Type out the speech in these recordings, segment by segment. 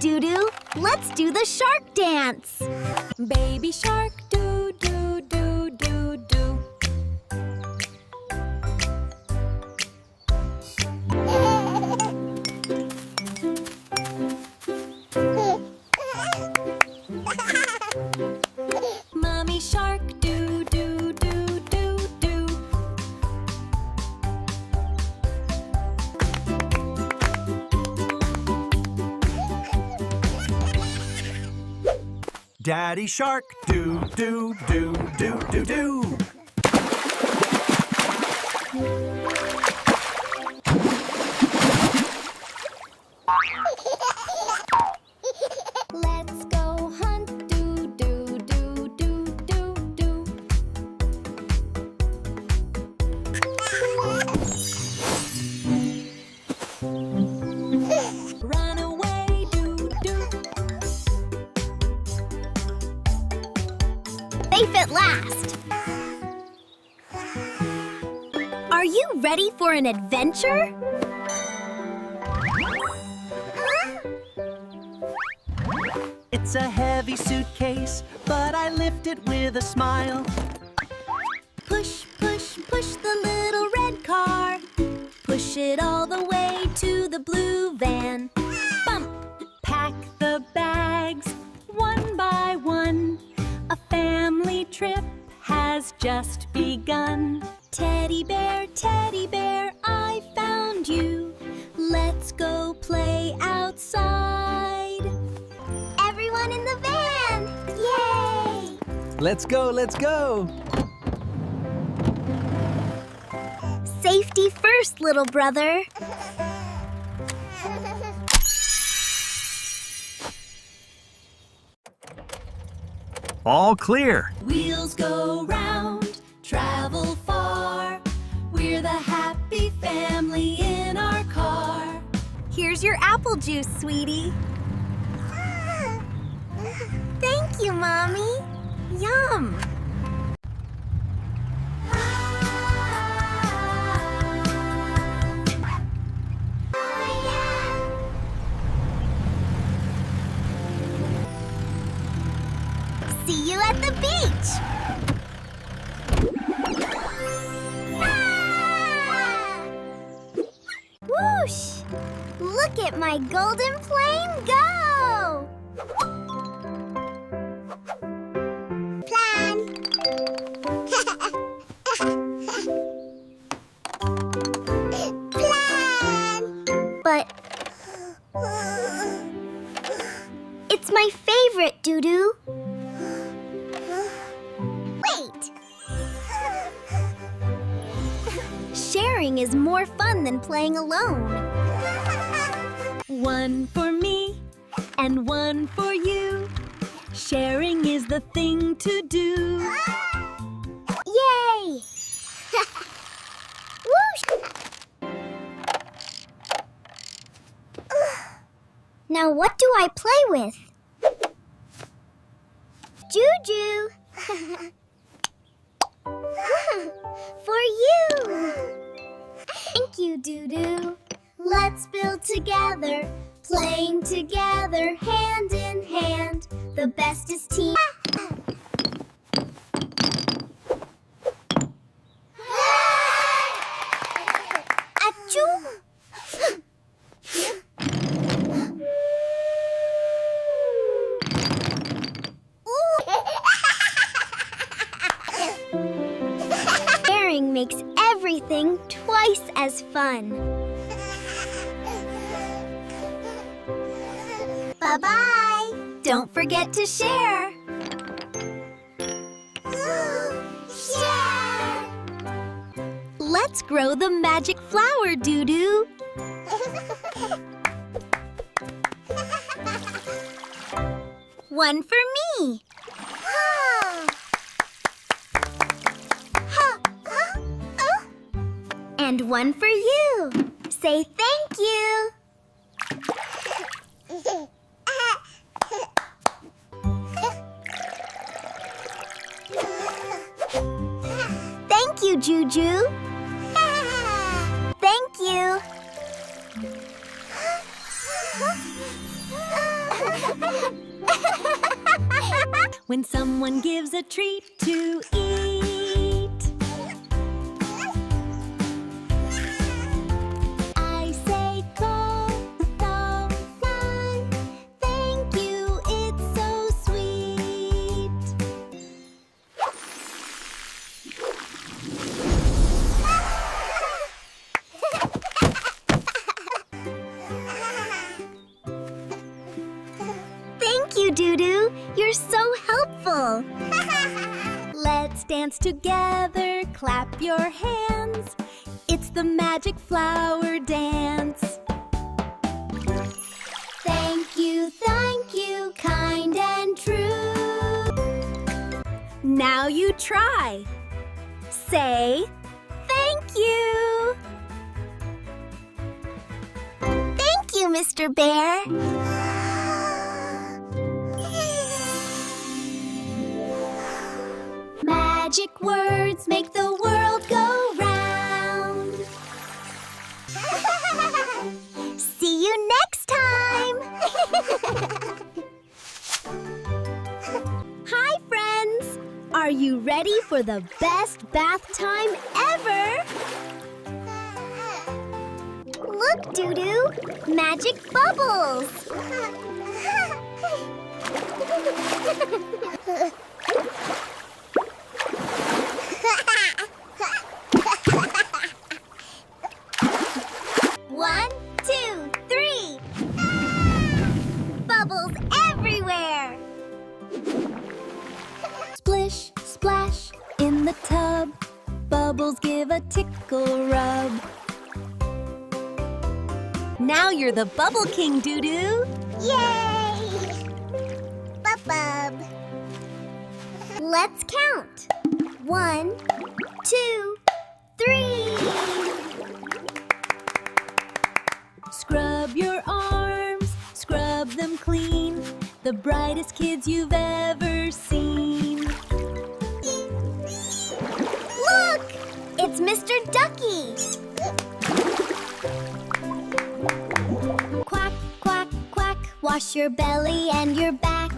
Dudu. Let's do the shark dance. Baby shark, do, do, do, do, do. Mommy shark, do, do, do, do, do. Daddy shark, do, do, do, do, do, do. Let's go hunt, do, do, do, do, do, do. Run away, do, do. Safe at last. Are you ready for an adventure? It's a heavy suitcase, but I lift it with a smile. Push, push, push the little red car. Push it all the way to the blue van. Bump! Pack the bags, one by one. A family trip has just begun. Teddy bear, I found you. Let's go play outside. Everyone in the van! Yay! Let's go, let's go. Safety first, little brother. All clear. Wheels go round, travel far. We're the happy family in our car. Here's your apple juice, sweetie. Thank you, Mommy. Yum. See you at the beach! Ah! Whoosh! Look at my golden plane go! Plan! Plan! But... it's my favorite, Dudu. Wait! Sharing is more fun than playing alone. One for me and one for you. Sharing is the thing to do. Yay! Whoosh! Now what do I play with? Juju! For you! Thank you, Dudu. Let's build together, playing together, hand in hand. The bestest team. Achoo! Sharing makes everything twice as fun. Bye-bye. Don't forget to share. Share. Let's grow the magic flower, Dudu. One for me. And one for you. Say thank you. Thank you, Juju. Thank you. when someone gives a treat to eat. I say go, go, fly. Thank you, it's so sweet. Thank you, Dudu. You're so helpful. Let's dance together, clap your hands. It's the magic flower dance. Thank you, kind and true. Now you try. Say thank you. Thank you, Mr. Bear. Magic words make the world go round. See you next time! Hi, friends! Are you ready for the best bath time ever? Look, Dudu! Magic bubbles! One, two, three! Bubbles everywhere! Splish, splash in the tub. Bubbles give a tickle rub. Now you're the Bubble King, Dudu! Yay! Bub-bub! Let's count. 1, 2, 3! Scrub your arms, scrub them clean. The brightest kids you've ever seen. Look! It's Mr. Ducky! Quack, quack, quack. Wash your belly and your back.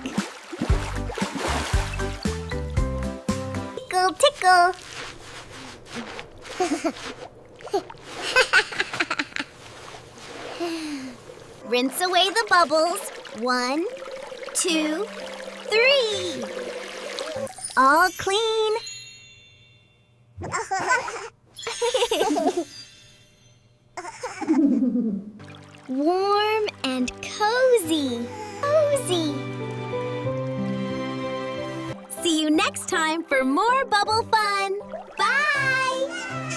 Tickle, tickle. Rinse away the bubbles. 1, 2, 3. All clean. Warm and cozy. Cozy. See you next time for more bubble fun. Bye!